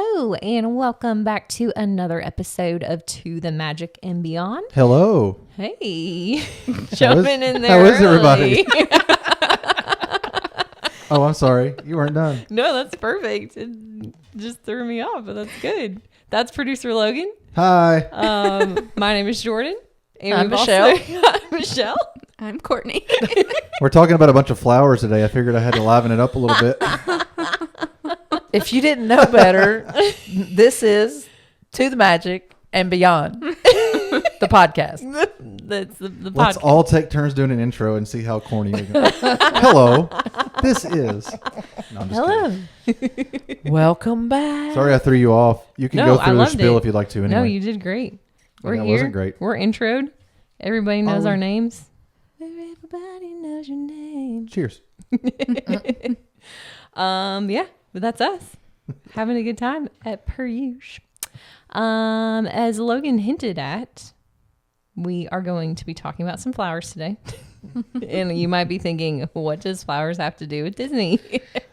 Hello, and welcome back to another episode of To the Magic and Beyond. Hello. Hey, jumping in there. How is early. everybody? Oh, I'm sorry. You weren't done. No, that's perfect. It just threw me off, but that's good. That's producer Logan. Hi. My name is Jordan. And I'm we've Michelle. Also, Michelle. I'm Courtney. We're talking about a bunch of flowers today. I figured I had to liven it up a little bit. If you didn't know better, this is To the Magic and Beyond, the podcast. That's the Let's podcast. all take turns doing an intro and see how corny we go. Hello. This is. No, I'm just Hello. kidding. Welcome back. Sorry I threw you off. You can No, go I through the loved spiel it. if you'd like to anyway. No, you did great. We're that here. wasn't great. We're introed. Everybody knows we? our names. Everybody knows your name. Cheers. Yeah, but that's us having a good time at per usual. As Logan hinted at, we are going to be talking about some flowers today. And you might be thinking, what does flowers have to do with Disney?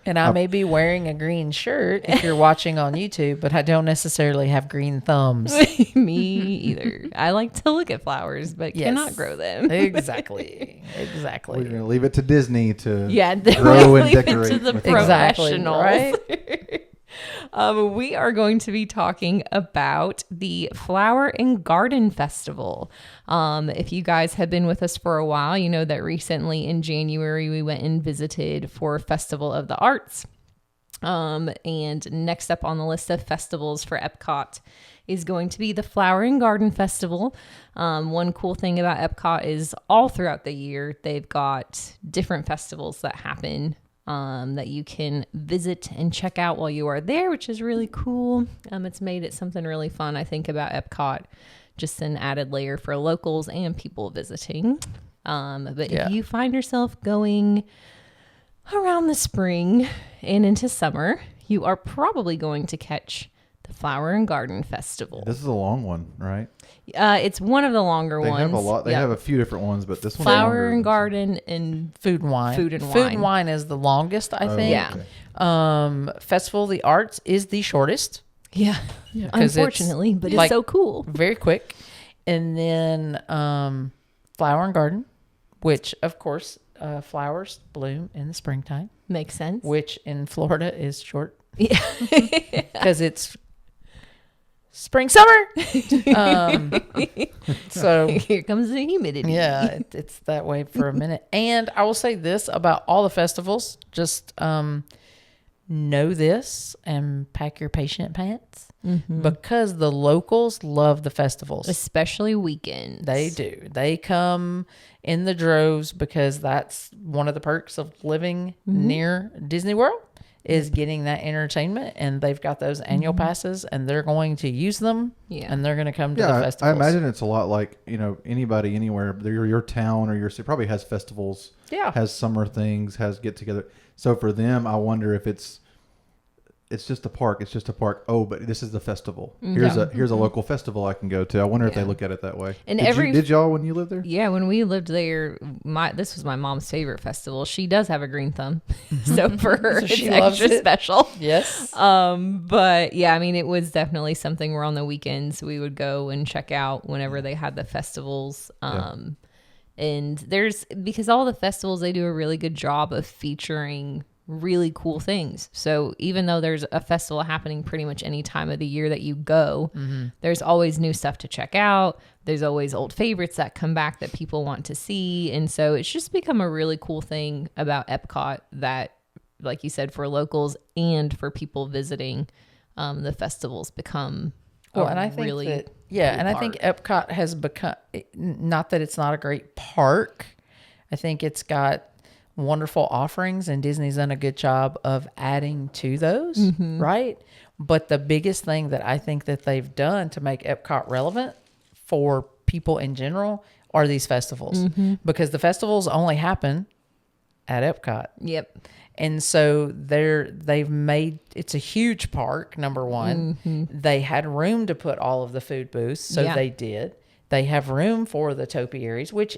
And I may be wearing a green shirt if you're watching on YouTube, but I don't necessarily have green thumbs. Me either. I like to look at flowers, but Yes. cannot grow them. Exactly. We're Exactly. going to leave it to Disney to Yeah, grow and leave it decorate. to the with Exactly, professionals. right? We are going to be talking about the Flower and Garden Festival. If you guys have been with us for a while, you know that recently in January we went and visited for Festival of the Arts. And next up on the list of festivals for EPCOT is going to be the Flower and Garden Festival. One cool thing about EPCOT is all throughout the year, they've got different festivals that happen that you can visit and check out while you are there, which is really cool. It's made it something really fun, I think, about EPCOT, just an added layer for locals and people visiting. But Yeah. if you find yourself going around the spring and into summer, you are probably going to catch the Flower and Garden Festival. This is a long one, right? It's one of the longer They ones. have a lot. They Yep. have a few different ones, but this one's Flower longer and than- Garden and Food and wine. Food and Food wine. and wine is the longest, I Oh, think. Yeah. Festival of the Arts is the shortest. yeah, 'Cause it's unfortunately, but it's like- so cool. Very quick. And then Flower and Garden, which, of course, flowers bloom in the springtime, Makes sense. which in Florida is short Yeah. because it's spring, summer. So, Here comes the humidity. yeah, it's that way for a minute. And I will say this about all the festivals, just know this and pack your patient pants because the locals love the festivals. Especially weekends. They do. They come in the droves because that's one of the perks of living near Disney World is getting that entertainment, and they've got those annual passes, and they're going to use them, Yeah. and they're going to come to Yeah, the I festivals. imagine it's a lot like, anybody anywhere. Your town or your city probably has festivals, Yeah. has summer things, has get together. So for them, I wonder if it's just a park. It's just a park. Oh, but this is the festival. Here's a local festival I can go to. I wonder if they Yeah. look at it that way. And Did y'all when you lived there? Yeah, when we lived there, this was my mom's favorite festival. She does have a green thumb, so for her, So it's she loves extra it. special. Yes. But yeah, I mean, it was definitely something where on the weekends we would go and check out whenever they had the festivals. And because all the festivals, they do a really good job of featuring really cool things. So even though there's a festival happening pretty much any time of the year that you go, there's always new stuff to check out. There's always old favorites that come back that people want to see. And so it's just become a really cool thing about EPCOT that, like you said, for locals and for people visiting, the festivals become Well, and I think really that, yeah, cool and I think EPCOT has become, not that it's not a great park. I think it's got wonderful offerings, and Disney's done a good job of adding to those, right? But the biggest thing that I think that they've done to make EPCOT relevant for people in general are these festivals, because the festivals only happen at EPCOT. Yep. And so they've made, it's a huge park, number one. They had room to put all of the food booths, so Yeah. they did. They have room for the topiaries, which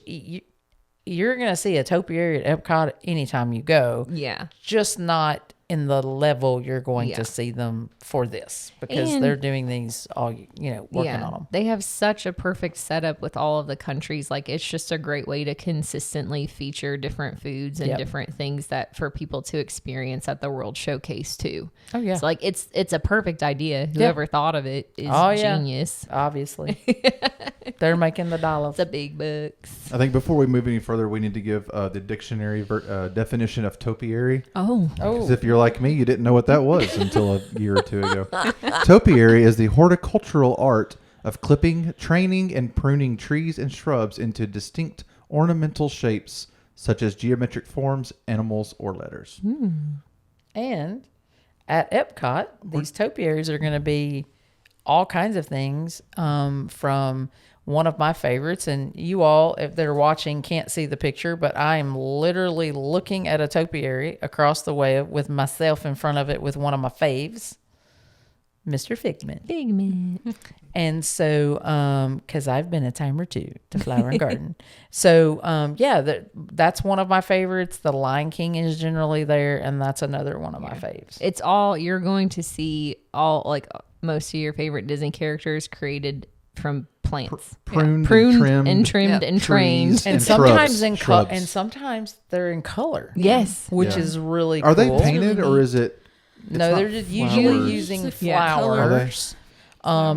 you're going to see a topiary at Epcot anytime you go. Yeah. Just not in the level you're going Yeah. to see them for this, because And- they're doing these all, working on them. They have such a perfect setup with all of the countries. Like, it's just a great way to consistently feature different foods and Yep. different things that for people to experience at the World Showcase too. Oh yeah, It's like it's a perfect idea. Whoever thought of it is Oh, yeah. genius. obviously they're making the dollars. The big bucks. I think before we move any further, we need to give the dictionary definition of topiary. Oh, Because if you're like me, you didn't know what that was until a year or two ago. Topiary is the horticultural art of clipping, training, and pruning trees and shrubs into distinct ornamental shapes, such as geometric forms, animals, or letters. And at EPCOT, these topiaries are going to be all kinds of things, from one of my favorites. And you all, if they're watching, can't see the picture, but I am literally looking at a topiary across the way with myself in front of it with one of my faves, Mr. Figment. Figment. And so, because I've been a time or two to Flower and Garden. So, that's one of my favorites. The Lion King is generally there, and that's another one of my faves. It's all, you're going to see all, like, most of your favorite Disney characters created from plants. Pruned, Pruned and trimmed. and trees. trained. And And sometimes shrubs. in Shrubs. and sometimes they're in color. Yes. Which Yeah. is really Are they cool. painted really or neat. is it? No, not they're just flowers. usually using Yeah, flowers.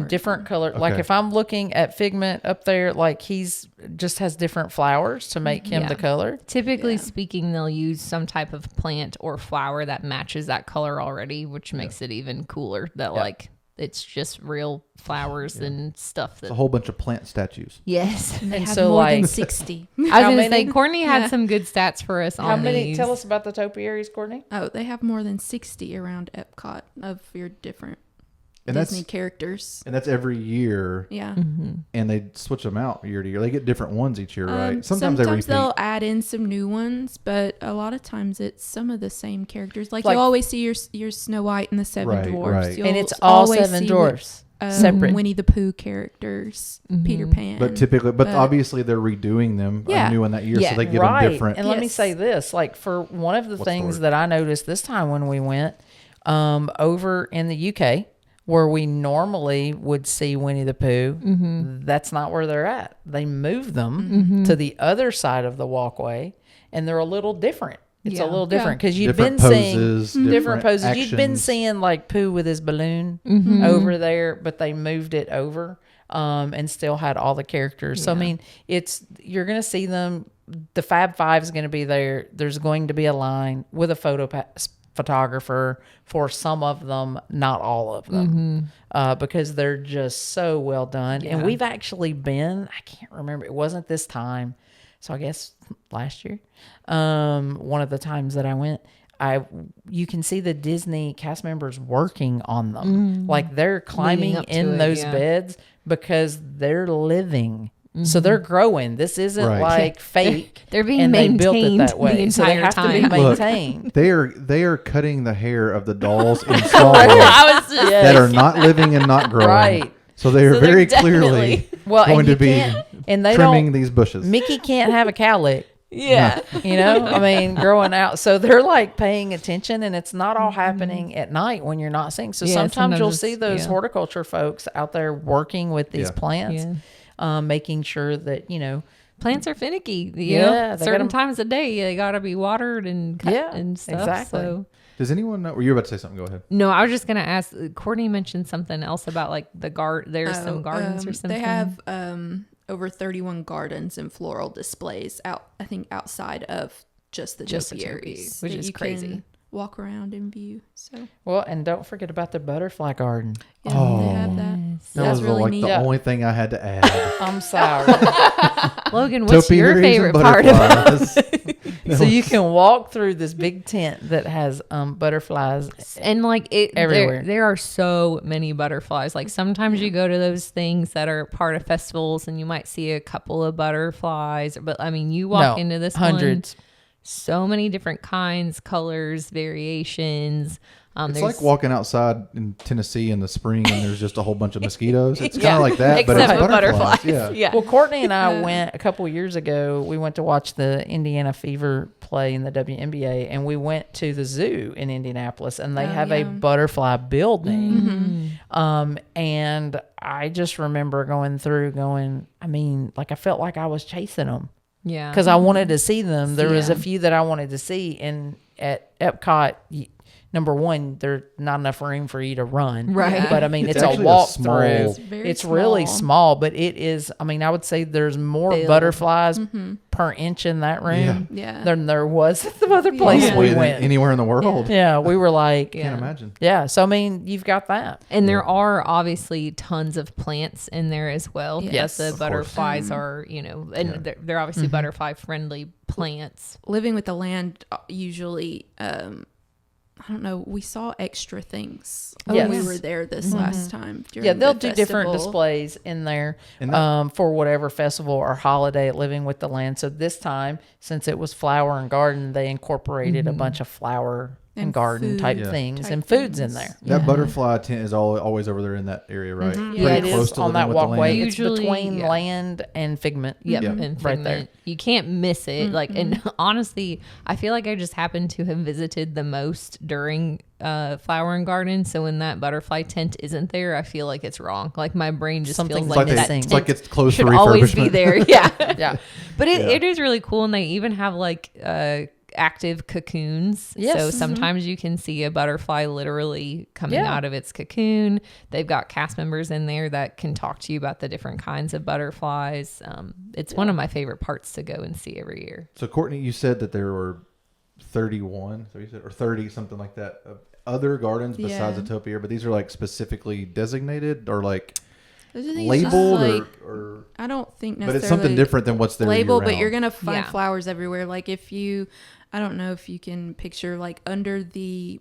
Different color. Like Okay. if I'm looking at Figment up there, like he's just has different flowers to make him Yeah. the color. Typically speaking, they'll use some type of plant or flower that matches that color already, which makes it even cooler. That like it's just real flowers and stuff. That A whole bunch of plant statues. yes, And they And have so, more than like- 60. I was How gonna many? say Courtney had Yeah. some good stats for us How on many? these. Tell us about the topiaries, Courtney. Oh, they have more than 60 around Epcot of your different And Disney that's characters. and that's every year, Yeah. and they switch them out year to year. They get different ones each year, right? Sometimes Sometimes they repeat. they'll add in some new ones, but a lot of times it's some of the same characters. Like, Like- you always see your Snow White and the Seven Right, Dwarfs. right. You'll And it's all always seven see dwarfs. separate. Winnie the Pooh characters, Peter Pan. But typically, but obviously they're redoing them Yeah. a new one that year, Yeah. so they give Right. them different. And let me Yes. say this, like for one of the things word? that I noticed this time when we went over in the UK, where we normally would see Winnie the Pooh, that's not where they're at. They moved them to the other side of the walkway, and they're a little different. It's a Yeah. little different because you've Different been poses, seeing different poses. actions. You've been seeing like Pooh with his balloon over there, but they moved it over and still had all the characters. So I mean, you're gonna see them. The Fab Five is going to be there. There's going to be a line with a photographer for some of them, not all of them, because they're just so well done. And we've actually been, I can't remember, it wasn't this time. So I guess last year, one of the times that I went, you can see the Disney cast members working on them. Like they're climbing up to in it, those yeah. beds because they're living. So they're growing. This isn't Right. like fake. They're being and they built it maintained that way. the So they entire have to be time. Look, maintained. They are cutting the hair of the dolls in small ways I was just that are not living and not growing. Right. So they are So they're very definitely- clearly Well, and going you to be can't- and they trimming don't. these bushes. Mickey can't have a cowlick. yeah. You know, I mean, growing out. So they're like paying attention, and it's not all happening at night when you're not seeing. So Yeah, sometimes you'll sometimes see it's- those yeah. horticulture folks out there working with these Yeah. plants, making sure that, Plants are finicky. You Yeah, know, they certain gotta- times a day they gotta be watered and cut Yeah, and stuff. exactly. So Does anyone know? Were you about to say something? Go ahead. no, I was just gonna ask. Courtney mentioned something else about like the there's some gardens or something. They have over 31 gardens and floral displays outside of just the Just the topiaries, topiaries, which that is you crazy. can walk around and view. So well, and don't forget about the butterfly garden. yeah, they have that. That That's was really like neat. the Yeah. only thing I had to add. I'm sorry. Logan, what's your Topiaries and favorite part of butterflies. So you can walk through this big tent that has butterflies. And like Everywhere. there are so many butterflies. Like sometimes you go to those things that are part of festivals and you might see a couple of butterflies. But I mean, you walk No, into this hundreds. one, so many different kinds, colors, variations. It's There's- like walking outside in Tennessee in the spring and there's just a whole bunch of mosquitoes. It's Yeah. kind of like that, but it's Except with butterflies. butterflies. Yeah. Well, Courtney and I went a couple years ago. We went to watch the Indiana Fever play in the WNBA, and we went to the zoo in Indianapolis, and they have a butterfly building. And I just remember going through, I felt like I was chasing them Yeah. because I wanted to see them. There was a Yeah. few that I wanted to see, and at Epcot. Number one, there's not enough room for you to run. Right. But I mean, It's it's a actually a walk small- through. It's very It's really small. small, but it is, I would say there's more Build. butterflies per inch in that room Yeah. than there was at the other place Possibly we than went. anywhere in the world. Yeah, we were like, Can't imagine. yeah. So, I mean, you've got that. And there are obviously tons of plants in there as well. Yes, that of the course. butterflies are, and they're obviously butterfly friendly plants. Living with the land usually I don't know, we saw extra things when we Yes. were there this last time during Yeah, they'll the do different festival. displays in there And that- for whatever festival or holiday at Living with the Land. So this time, since it was flower and garden, they incorporated a bunch of flower and And garden food type Yeah. things type and foods in things. there. That butterfly tent is always over there in that area, right? Yeah, Pretty it close is to on Living that with the walkway. Land. It's Usually, between yeah. land and Figment. Yep, and Right there. Figment. You can't miss it. Like, and honestly, I feel like I just happened to have visited the most during flower and garden. So when that butterfly tent isn't there, I feel like it's wrong. Like my brain just Something's feels It's like like, that they, it's tent like it's closed should for always be refurbishment. there. Yeah, Yeah. but Yeah. it is really cool, and they even have like active cocoons. Yes. So sometimes you can see a butterfly literally coming Yeah. out of its cocoon. They've got cast members in there that can talk to you about the different kinds of butterflies. It's one of my favorite parts to go and see every year. So Courtney, you said that there were 31, so you said, or 30, something like that, of other gardens besides Yeah. the topiary, but these are like specifically designated or like Those are things just labeled like, or I don't think but necessarily it's something different than what's there label, but year-round. you're gonna find Yeah. flowers everywhere. Like if you, I don't know if you can picture like under the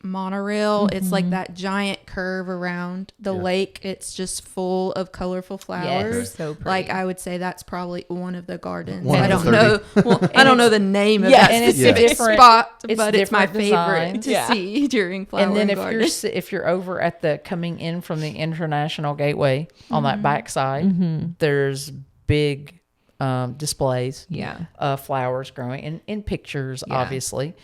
monorail, it's like that giant curve around the Yeah. lake. It's just full of colorful flowers. so pretty. Like I would say that's probably one of the gardens. One I of the don't know. 30. Well, I don't know the name of Yeah, that and it's specific different- spot, it's but it's my different favorite designs. to Yeah. see during flower And then garden. if you're over at the coming in from the International Gateway on that back side, there's big displays Yeah. of flowers growing in pictures, Yeah. obviously.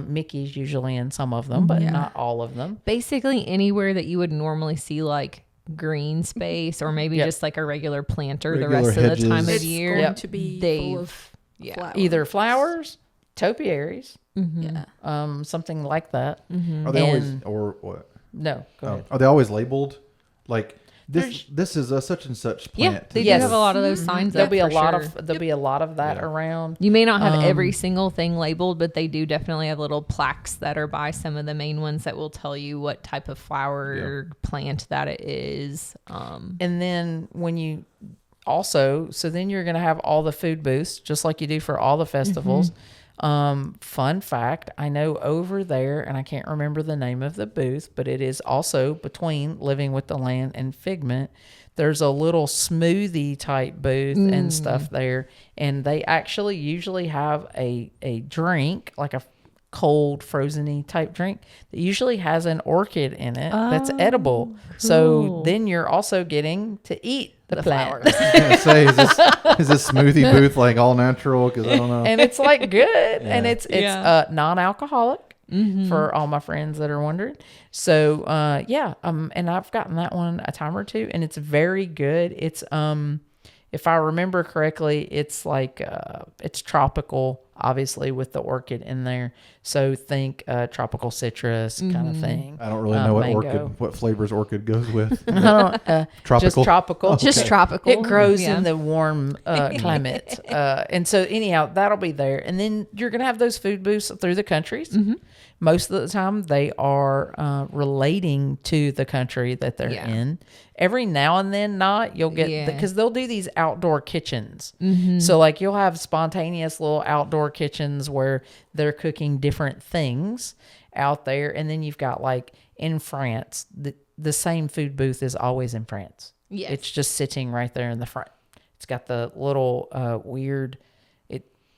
Mickey's usually in some of them, but Yeah. not all of them. Basically anywhere that you would normally see like green space or maybe Yep. just like a regular planter Regular the rest of the time of hedges. it's year. going Yep. to be They've- full of yeah. flowers. Either flowers, topiaries, Yeah. something like that. Are they always and- or what? No, go ahead. Are they always labeled like this? There's- This is a such and such Yeah, plant. they Yes. do have a lot of those signs There'll up be a for lot sure. of there'll be a lot of that Yeah. around. You may not have every single thing labeled, but they do definitely have little plaques that are by some of the main ones that will tell you what type of flower or plant that it is. And then when you also, so then you're going to have all the food booths, just like you do for all the festivals. Fun fact, I know over there, and I can't remember the name of the booth, but it is also between Living with the Land and Figment. There's a little smoothie type booth and stuff there. And they actually usually have a drink, like a cold frozen-y type drink that usually has an orchid in it that's edible. So cool. then you're also getting to eat the plant. I was gonna say, is this smoothie booth like all natural? Because I don't know. And it's like good, and Yeah. it's Yeah. non-alcoholic for all my friends that are wondering. So and I've gotten that one a time or two, and it's very good. It's if I remember correctly, it's like it's tropical, obviously with the orchid in there. So think tropical citrus kind of thing. I don't really know what mango. what flavors orchid goes with. I don't, Tropical? just tropical. Just tropical. It grows Yeah. in the warm climate. And so anyhow, that'll be there. And then you're going to have those food booths through the countries. Most of the time they are relating to the country that they're Yeah. in. Every now and then you'll get, Yeah. because they'll do these outdoor kitchens. So like you'll have spontaneous little outdoor kitchens where they're cooking different things out there. And then you've got like in France, the same food booth is always in France. Yes. It's just sitting right there in the front. It's got the little weird,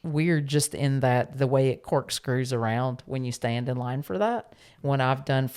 weird just in that the way it corkscrews around when you stand in line for that. When I've done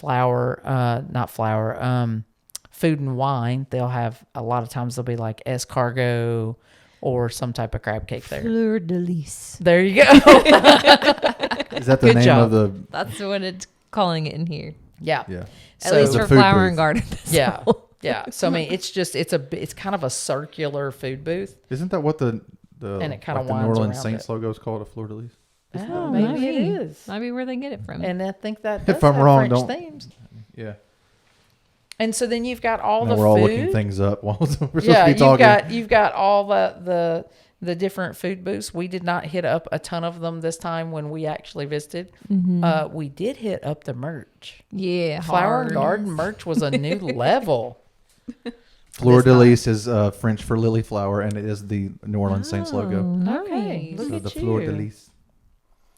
food and wine, they'll have, a lot of times they'll be like escargot or some type of crab cake there. Fleur de lis. There you go. Is that the Good name job. of the? That's what it's calling it in here. Yeah. Yeah. At So- least The for food Flower booth. and Garden Yeah. Festival. Yeah. So I mean, it's kind of a circular food booth. Isn't that what the And it kinda like the New winds Orleans around Saints it. logo is called? A fleur de lis. Oh, maybe it is. Might be where they get it from. And I think that If does I'm have wrong, French don't- themes. Yeah. And so then you've got all Now the we're all food. looking things up while we're supposed Yeah, to be talking. you've got all the different food booths. We did not hit up a ton of them this time when we actually visited. We did hit up the merch. yeah, Flower hard. and garden merch was a new level. Fleur This de time. lis is French for lily flower, and it is the New Orleans Saints logo. Okay, Nice. look So at the fleur de you. lis.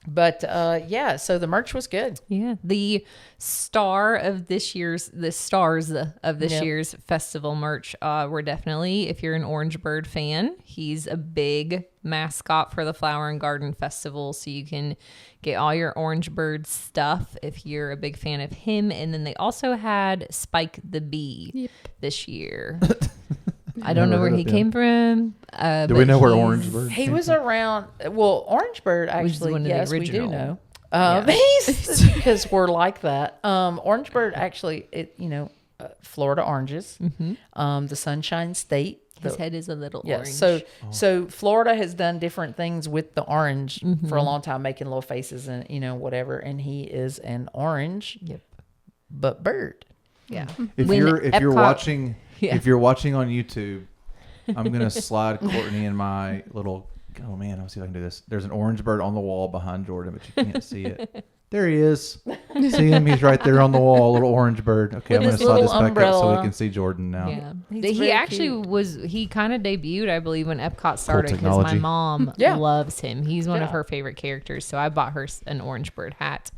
But yeah, so the merch was good. Yeah, the stars of this year's Yep. year's festival merch were definitely, if you're an Orange Bird fan, he's a big mascot for the Flower and Garden Festival, so you can get all your Orange Bird stuff if you're a big fan of him. And then they also had Spike the Bee this year. I don't know Never where heard he of him. came from. Do we but know where he's- Orange Bird? He came was from? around. Well, Orange Bird actually. one of the Yes, we do original. know. Yeah. He's because we're like that. Orange Bird actually, Florida oranges. The Sunshine State. His the- head is a little Yeah, orange. so Florida has done different things with the orange for a long time, making little faces and whatever. And he is an orange, Yep. but bird. Yeah. If When you're Epcot- watching Yeah. if you're watching on YouTube, I'm gonna slide Courtney in my little. Oh man, I'll see if I can do this. There's an orange bird on the wall behind Jordan, but you can't see it. There he is. See him? He's right there on the wall, little orange bird. Okay, With I'm gonna his slide this little back up so we umbrella. can see Jordan now. Yeah. He's He very actually cute. he kind of debuted, I believe, when Epcot started because my technology. mom Yeah. loves him. He's one of Yeah. her favorite characters. So I bought her an Orange Bird hat.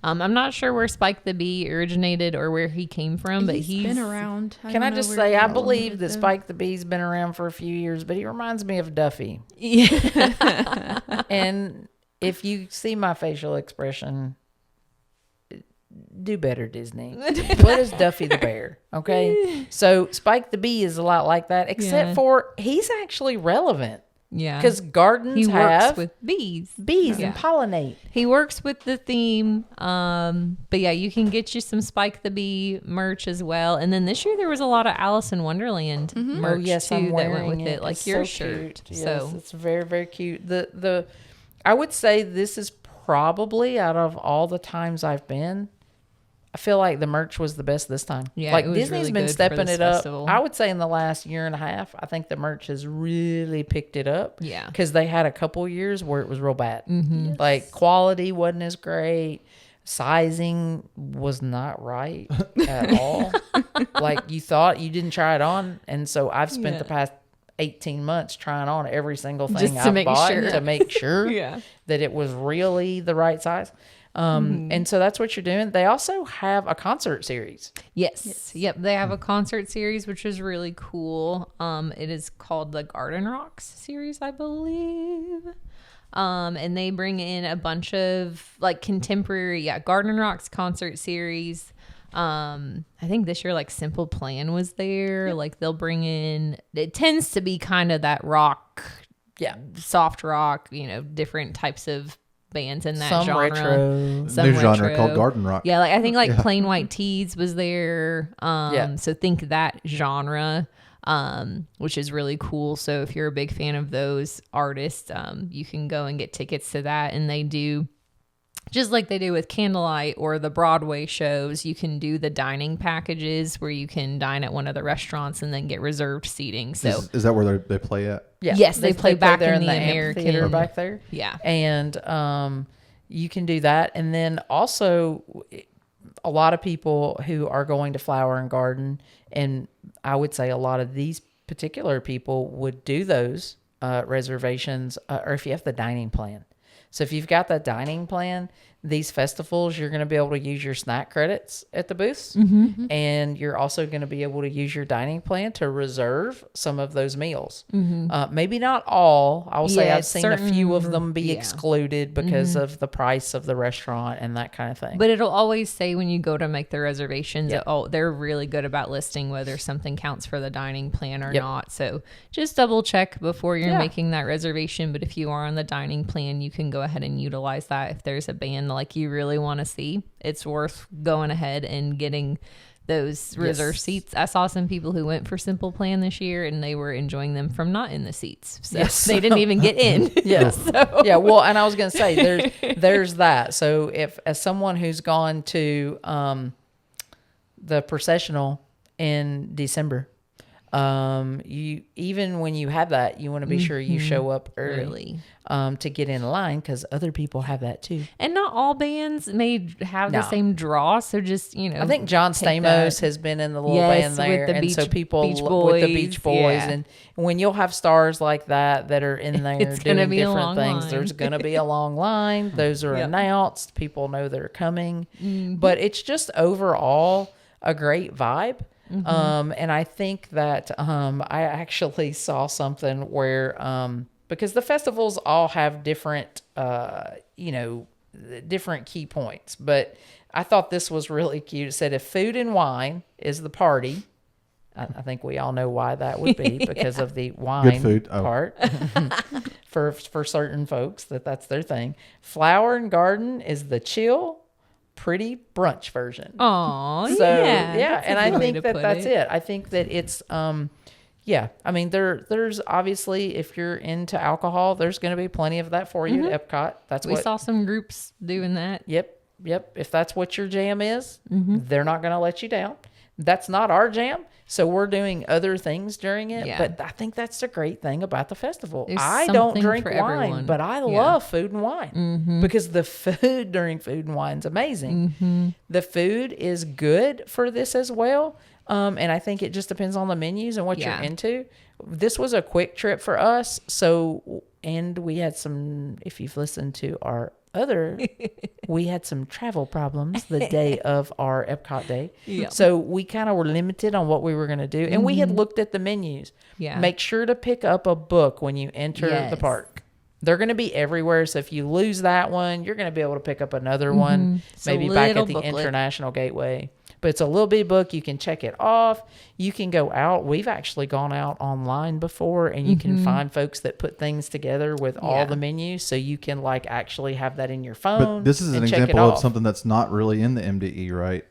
I'm not sure where Spike the Bee originated or where he came from, but he's been around. Can don't I know just where say, he I got believe it, that though. Spike the Bee's been around for a few years, but he reminds me of Duffy. Yeah. And if you see my facial expression, do better, Disney. What is Duffy the Bear? Okay. So Spike the Bee is a lot like that, except Yeah. for he's actually relevant Yeah. because gardens he works have with bees. bees Yeah. and pollinate. He works with the theme. But yeah, you can get you some Spike the Bee merch as well. And then this year there was a lot of Alice in Wonderland merch Oh yes, too I'm that wearing went with it, like It's your so shirt. cute. So Yes, it's very, very cute. The I would say this is probably out of all the times I've been, I feel like the merch was the best this time. Yeah, like it was Disney's really been good for stepping this it up. festival. I would say in the last year and a half, I think the merch has really picked it up. Yeah. because they had a couple years where it was real bad. Mm-hmm. Like quality wasn't as great. Sizing was not right at all. Like you thought, you didn't try it on, and so I've spent Yeah. the past 18 months trying on every single thing Just to I've make bought sure. to make sure Yeah. that it was really the right size. And so that's what you're doing. They also have a concert series. Yes. Yep. They have a concert series, which is really cool. It is called the Garden Rocks series, I believe. And they bring in a bunch of like contemporary, Garden Rocks concert series. I think this year like Simple Plan was there. Like they'll bring in, it tends to be kind of that rock, Yeah. soft rock, different types of bands in that Some genre. retro. Some New genre retro. called garden rock. Yeah, like I think like Plain White Tees was there. Yeah. So think that genre, which is really cool. So if you're a big fan of those artists, you can go and get tickets to that. And they do, just like they do with Candlelight or the Broadway shows, you can do the dining packages where you can dine at one of the restaurants and then get reserved seating. So Is that where they play at? Yeah. Yes, they play back there in the amphitheater American- back there. yeah. And you can do that. And then also a lot of people who are going to Flower and Garden, and I would say a lot of these particular people would do those reservations, or if you have the dining plan. So if you've got that dining plan, these festivals, you're going to be able to use your snack credits at the booths. And you're also going to be able to use your dining plan to reserve some of those meals. Maybe not all. I will say I've seen a few of them be excluded because of the price of the restaurant and that kind of thing. But it'll always say when you go to make the reservations, they're really good about listing whether something counts for the dining plan or not. So just double check before you're making that reservation. But if you are on the dining plan, you can go ahead and utilize that. If there's a band like you really want to see, it's worth going ahead and getting those reserved seats. I saw some people who went for Simple Plan this year and they were enjoying them from not in the seats. So they didn't even get in. Yeah. Well, and I was going to say there's that. So if as someone who's gone to the processional in December, you even when you have that, you want to be sure you show up early to get in line because other people have that too. And not all bands may have the same draw, so just I think John Stamos has been in the little band there, and so people with the Beach Boys, and when you'll have stars like that are in there doing different things, there's going to be a long line. Those are announced. People know they're coming, but it's just overall a great vibe. And I think that I actually saw something where because the festivals all have different different key points, but I thought this was really cute. It said if food and wine is the party, I think we all know why that would be because of the wine part for certain folks that's their thing. Flower and garden is the chill, pretty brunch version. Oh, so yeah, and I think that's it. I think that it's I mean there's obviously if you're into alcohol, there's going to be plenty of that for you at EPCOT. We saw some groups doing that. Yep. If that's what your jam is, they're not going to let you down. That's not our jam. So we're doing other things during it. Yeah. But I think that's the great thing about the festival. I don't drink wine, but I love food and wine because the food during food and wine is amazing. The food is good for this as well. And I think it just depends on the menus and what you're into. This was a quick trip for us. And we had some, if you've listened to our we had some travel problems the day of our EPCOT day. Yep. So we kind of were limited on what we were going to do. And we had looked at the menus. Yeah. Make sure to pick up a book when you enter the park. They're going to be everywhere. So if you lose that one, you're going to be able to pick up another one, maybe back at the International Gateway. But it's a little bitty book. You can check it off. You can go out. We've actually gone out online before, and you can find folks that put things together with all the menus. So you can actually have that in your phone. But this is an example of something that's not really in the MDE, right?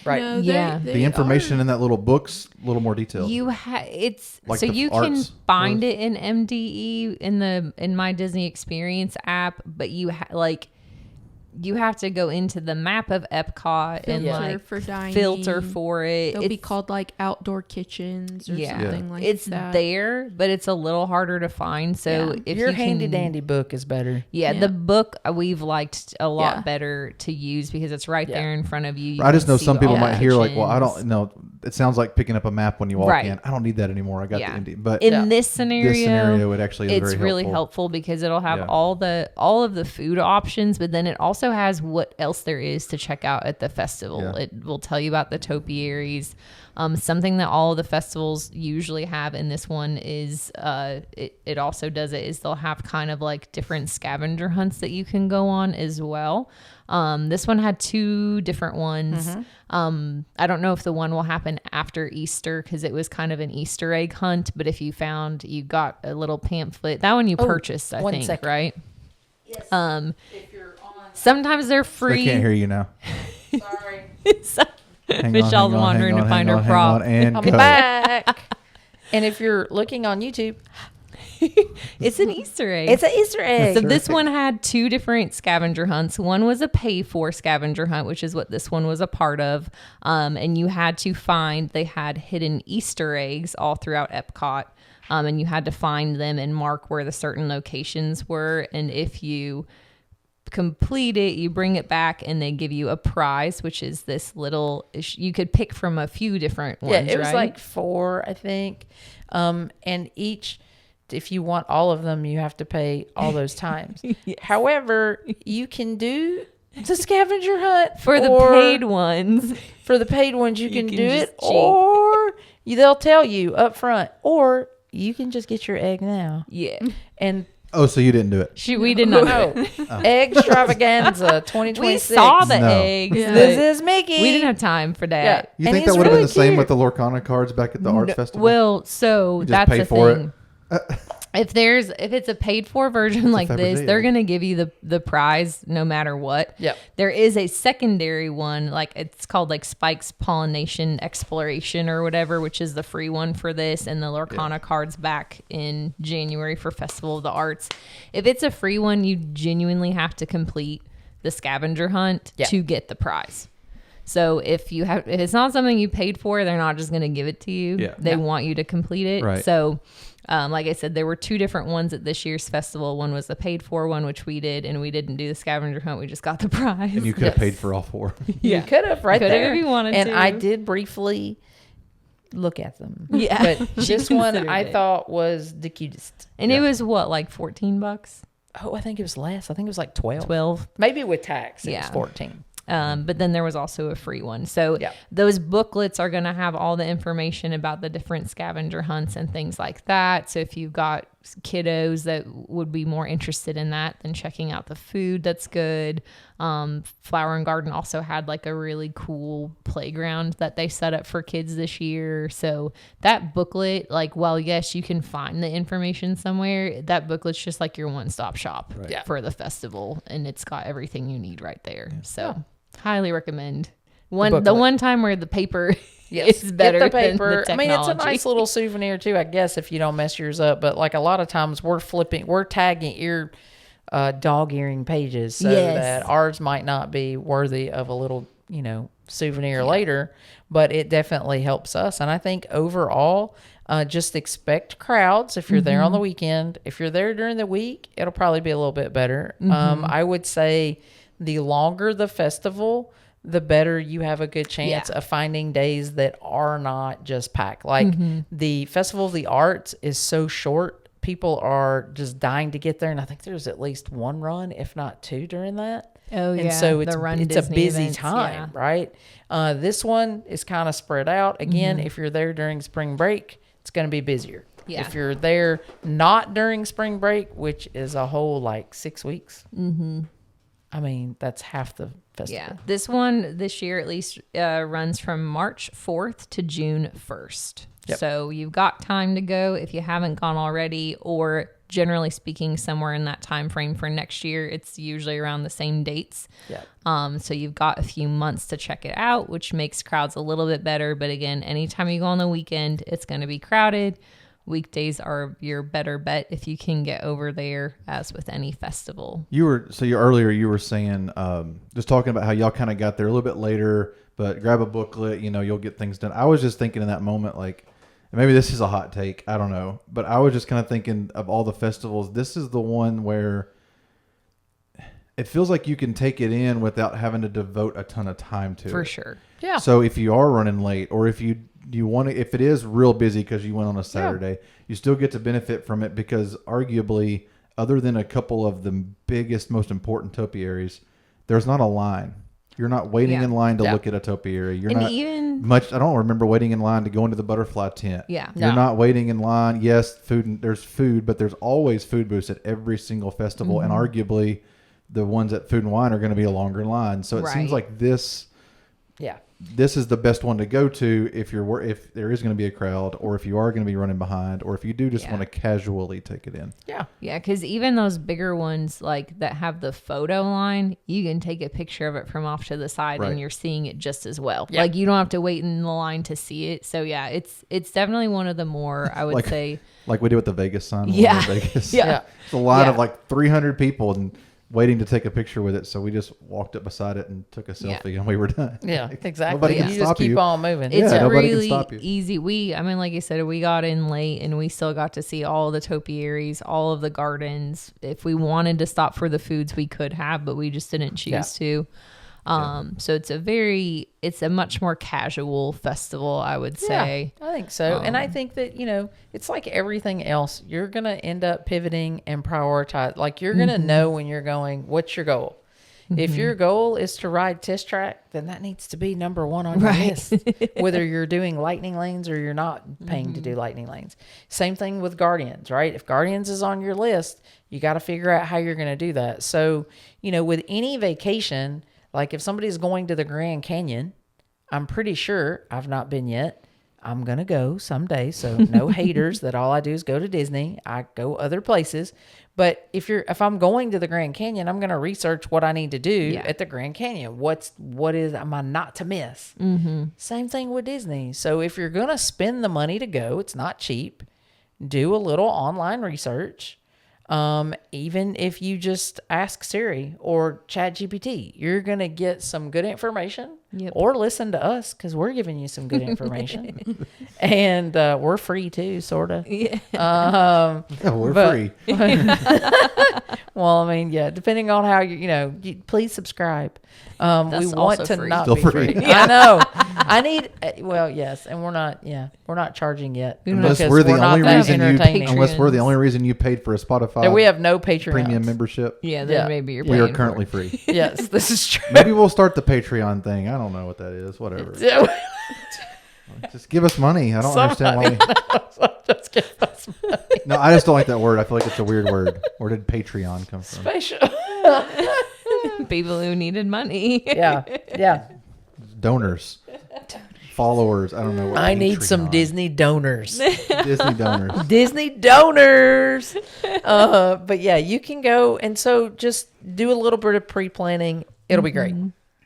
Right. No, the information in that little book's a little more detailed. It's so you can find it in MDE in my Disney Experience app, but you have to go into the map of EPCOT and for dining. Filter for it. They'll be called outdoor kitchens or something like that. It's there, but it's a little harder to find. So if your handy dandy book is better. Yeah, the book we've liked a lot better to use because it's right there in front of you. I just know some people might hear well, I don't know. It sounds like picking up a map when you walk in. I don't need that anymore. I got the MD. But in this scenario, it actually is very really helpful because it'll have all of the food options, but then it also has what else there is to check out at the festival. It will tell you about the topiaries. Something that all of the festivals usually have, and this one is it also does it, is they'll have kind of different scavenger hunts that you can go on as well. This one had 2 different ones. I don't know if the one will happen after Easter because it was kind of an Easter egg hunt, but if you got a little pamphlet, that one you purchased, I think, second. Right? Yes. If you're on, sometimes they're free. I can't hear you now. Sorry. Michelle's wandering to find her prop. And I'm back. And if you're looking on YouTube, it's an Easter egg. It's an Easter egg. So this one had 2 different scavenger hunts. One was a pay for scavenger hunt, which is what this one was a part of. And you had to they had hidden Easter eggs all throughout EPCOT. And you had to find them and mark where the certain locations were. And if you complete it, you bring it back and they give you a prize, which is this little, you could pick from a few different ones. Yeah, it was 4, I think. And each, if you want all of them, you have to pay all those times. Yes. However, you can do It's a scavenger hunt. For the or paid ones. For the paid ones, you can can do just it, cheat. or they'll tell you up front, or you can just get your egg now. Yeah. And Oh, so you didn't do it? We did not know. no, Egg Extravaganza 2026. We saw the No. eggs. Yeah. This but is Mickey. we didn't have time for that. Yeah. You And think he's that would have really been the same cute. with the Lorcana cards back at the arts festival? Well, so You just that's pay the for thing. it? If it's a paid for version like this, Fabergé. they're gonna give you the prize no matter what. Yep. There is a secondary one, like it's called like Spike's Pollination Exploration or whatever, which is the free one for this, and the Lorcana cards back in January for Festival of the Arts. If it's a free one, you genuinely have to complete the scavenger hunt Yeah. to get the prize. So if it's not something you paid for, they're not just going to give it to you. Yeah. They want you to complete it. Right. So, like I said, there were two different ones at this year's festival. One was the paid for one, which we did, and we didn't do the scavenger hunt. We just got the prize. And you could have paid for all four. You could have right Could have there if you wanted and to. I did briefly look at them. Yeah. But She this one considered I it. thought was the cutest. And it was what, like $14? Oh, I think it was less. I think it was like 12. 12. Maybe with tax, it was Yeah. 14. But then there was also a free one. So Yeah. those booklets are going to have all the information about the different scavenger hunts and things like that. So if you've got kiddos that would be more interested in that, then checking out the food, that's good. Flower and Garden also had like a really cool playground that they set up for kids this year. So that booklet, like, while yes, you can find the information somewhere, that booklet's just like your one-stop shop Yeah. for the festival, and it's got everything you need right there. So highly recommend. The booklet. one time where the paper Yes, is better get the than paper. the I mean, it's a technology. nice little souvenir too, I guess, if you don't mess yours up. But like a lot of times, we're tagging dog earing pages so Yes. that ours might not be worthy of a little, souvenir later. But it definitely helps us, and I think overall, just expect crowds if you're there on the weekend. If you're there during the week, it'll probably be a little bit better. I would say the longer the festival, the better you have a good chance of finding days that are not just packed. Like the Festival of the Arts is so short. People are just dying to get there. And I think there's at least one run, if not two during that. Oh, And yeah, so the it's Run a Disney busy events, time, right? This one is kind of spread out. Again, if you're there during spring break, it's going to be busier. Yeah. If you're there not during spring break, which is a whole like 6 weeks, I mean, that's half the festival. Yeah. This one this year at least runs from March 4th to June 1st. Yep. So you've got time to go if you haven't gone already, or generally speaking, somewhere in that time frame for next year. It's usually around the same dates. Yeah. So you've got a few months to check it out, which makes crowds a little bit better. But again, anytime you go on the weekend, it's going to be crowded. Weekdays are your better bet if you can get over there, as with any festival. Earlier you were saying, just talking about how y'all kind of got there a little bit later, but grab a booklet, you'll get things done. I was just thinking in that moment, like, and maybe this is a hot take, I don't know, but I was just kind of thinking of all the festivals, this is the one where it feels like you can take it in without having to devote a ton of time to it. For sure. Yeah. So if you are running late, or if you want to, if it is real busy because you went on a Saturday, you still get to benefit from it, because arguably, other than a couple of the biggest, most important topiaries, there's not a line. You're not waiting in line to look at a topiary. You're And not even much. I don't remember waiting in line to go into the butterfly tent. Yeah. No. You're not waiting in line. Yes, there's food, but there's always food booths at every single festival, and arguably, the ones at Food and Wine are going to be a longer line. So it seems Right. like this is the best one to go to if there is going to be a crowd, or if you are going to be running behind, or if you do just want to casually take it in. Yeah. Yeah, because even those bigger ones, like that have the photo line, you can take a picture of it from off to the side, Right. and you're seeing it just as well. Yeah. Like you don't have to wait in the line to see it. So yeah, it's definitely one of the more, I would say. Like we did with the Vegas sign. when we Yeah. were in Vegas. Yeah. It's a line Yeah. of like 300 people and waiting to take a picture with it. So we just walked up beside it and took a selfie, and we were done. Yeah, exactly. Nobody can You just stop keep you. on moving. It's Yeah, nobody can really stop you. easy. I mean, like you said, we got in late and we still got to see all the topiaries, all of the gardens. If we wanted to stop for the foods, we could have, but we just didn't choose to. So it's a much more casual festival, I would say. Yeah, I think so. And I think that, it's like everything else. You're going to end up pivoting and prioritize. Like you're going to know when you're going, what's your goal? If your goal is to ride test track, then that needs to be number one on your list, whether you're doing lightning lanes or you're not paying to do lightning lanes. Same thing with Guardians, right? If Guardians is on your list, you got to figure out how you're going to do that. So, with any vacation, like if somebody's going to the Grand Canyon, I'm pretty sure, I've not been yet, I'm going to go someday. So no haters that all I do is go to Disney. I go other places. But if I'm going to the Grand Canyon, I'm going to research what I need to do at the Grand Canyon. What am I not to miss? Mm-hmm. Same thing with Disney. So if you're going to spend the money to go, it's not cheap. Do a little online research. Even if you just ask Siri or ChatGPT, you're going to get some good information. Or listen to us, because we're giving you some good information. And we're free too, sort of. Yeah. We're free. Well, I mean, depending on how please subscribe. We want also to free. not Still be free. free. I know. I need. Yes, and we're not charging yet. Unless because we're the not only that reason entertaining. unless we're the only reason you paid for a Spotify And we have no Patreon premium membership. Yeah, then maybe you're We are paying currently for it. free. Yes, this is true. Maybe we'll start the Patreon thing. I don't know what that is. Whatever. Just give us money. I don't understand why. Just give us money. No, I just don't like that word. I feel like it's a weird word. Where did Patreon come from? Spatial. People who needed money. Yeah. Donors. Followers. I don't know what I need Patreon. some Disney donors. Disney donors. Disney donors. But yeah, you can go. And so just do a little bit of pre-planning. It'll be great.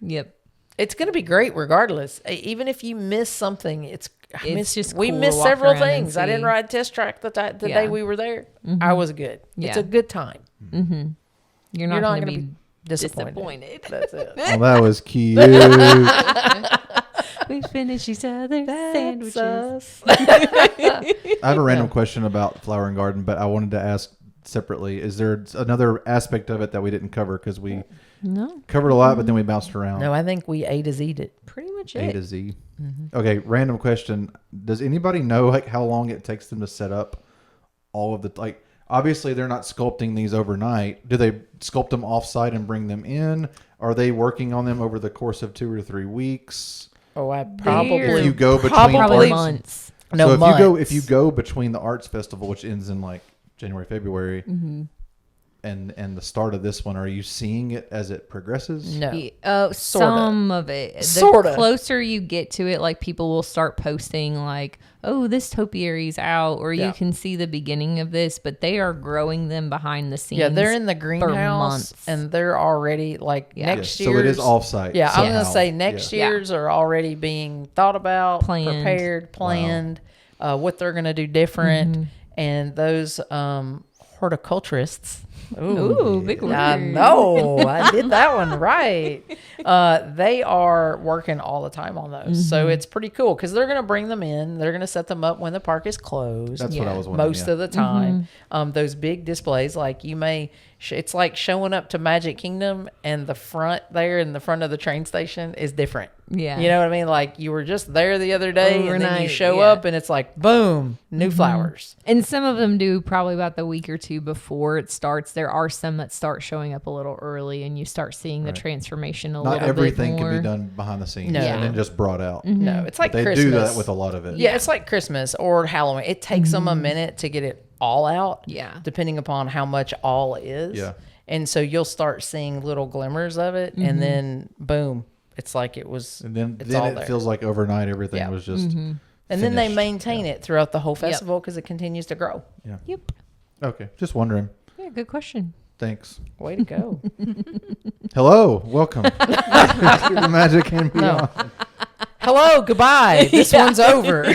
Yep. It's going to be great regardless. Even if you miss something, we cool missed to walk several around and things. I didn't see. ride test track the day we were there. I was good. It's Yeah. a good time. You're not, not going to gonna be disappointed. That's it. Oh, that was cute. We finish each other's sandwiches. Us. I have a random question about Flower and Garden, but I wanted to ask separately. Is there another aspect of it that we didn't cover? Because we covered a lot, but then we bounced around. No, I think we A to Z'd it. Pretty much A it. to Z. Okay, random question. Does anybody know how long it takes them to set up all of the obviously they're not sculpting these overnight. Do they sculpt them off-site and bring them in? Are they working on them over the course of 2 or 3 weeks? Oh, I probably. If you go between Probably arts- months. No, so months. if you go between the arts festival, which ends in January, February, and the start of this one, are you seeing it as it progresses? No. Some of it. Sorta. The closer you get to it, people will start posting oh, this topiary's out, or you can see the beginning of this, but they are growing them behind the scenes. Yeah, they're in the greenhouse months. and they're already next year. So it is off-site. Yeah, I was somehow. going to say next year's are already being thought about, Planned. prepared, planned, what they're going to do different. And those horticulturists. Ooh, big word. I know. I did that one right. They are working all the time on those. So it's pretty cool because they're going to bring them in. They're going to set them up when the park is closed. That's what I was wondering. Most of the time. Those big displays, it's like showing up to Magic Kingdom and the front there in the front of the train station is different. Yeah. You know what I mean? Like you were just there the other day and then you Overnight, show yeah. up and it's like, boom, new flowers. And some of them do probably about the week or two before it starts. There are some that start showing up a little early and you start seeing the transformation a Not little everything bit more. can be done behind the scenes No. and then just brought out. No, it's like They Christmas. do that with a lot of it. Yeah, it's like Christmas or Halloween. It takes them a minute to get it all out. Yeah. Depending upon how much all is. Yeah. And so you'll start seeing little glimmers of it and then boom, it's like it was And then it's all it there. feels like overnight everything Yeah. was just And then they finished. maintain it throughout the whole festival because it continues to grow. Yeah. Yep. Okay. Just wondering. Yeah, good question. Thanks. Way to go. Hello. Welcome to the Magic and Beyond. Hello, goodbye. This one's over.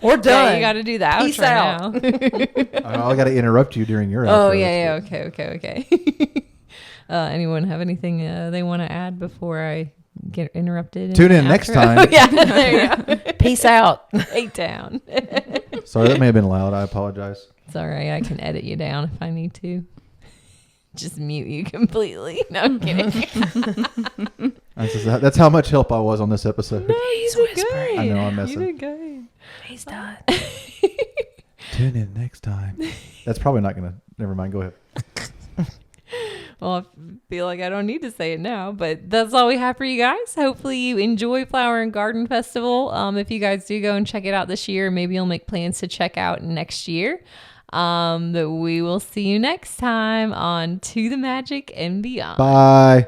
We're done. Yeah, you got to do that. Peace out. Now. I got to interrupt you during your Oh, outro. yeah. Okay. Anyone have anything they want to add before I get interrupted? Tune in next time. Yeah, there you go. Peace out. 8 down. Sorry, that may have been loud. I apologize. It's all right. I can edit you down if I need to. Just mute you completely. No, I'm kidding. That's how much help I was on this episode. He's whispering. I know, I'm You messing. did good. He's done. Tune in next time. That's probably not going to. Never mind. Go ahead. Well, I feel like I don't need to say it now, but that's all we have for you guys. Hopefully you enjoy Flower and Garden Festival. If you guys do go and check it out this year, maybe you'll make plans to check out next year. We will see you next time on To the Magic and Beyond. Bye.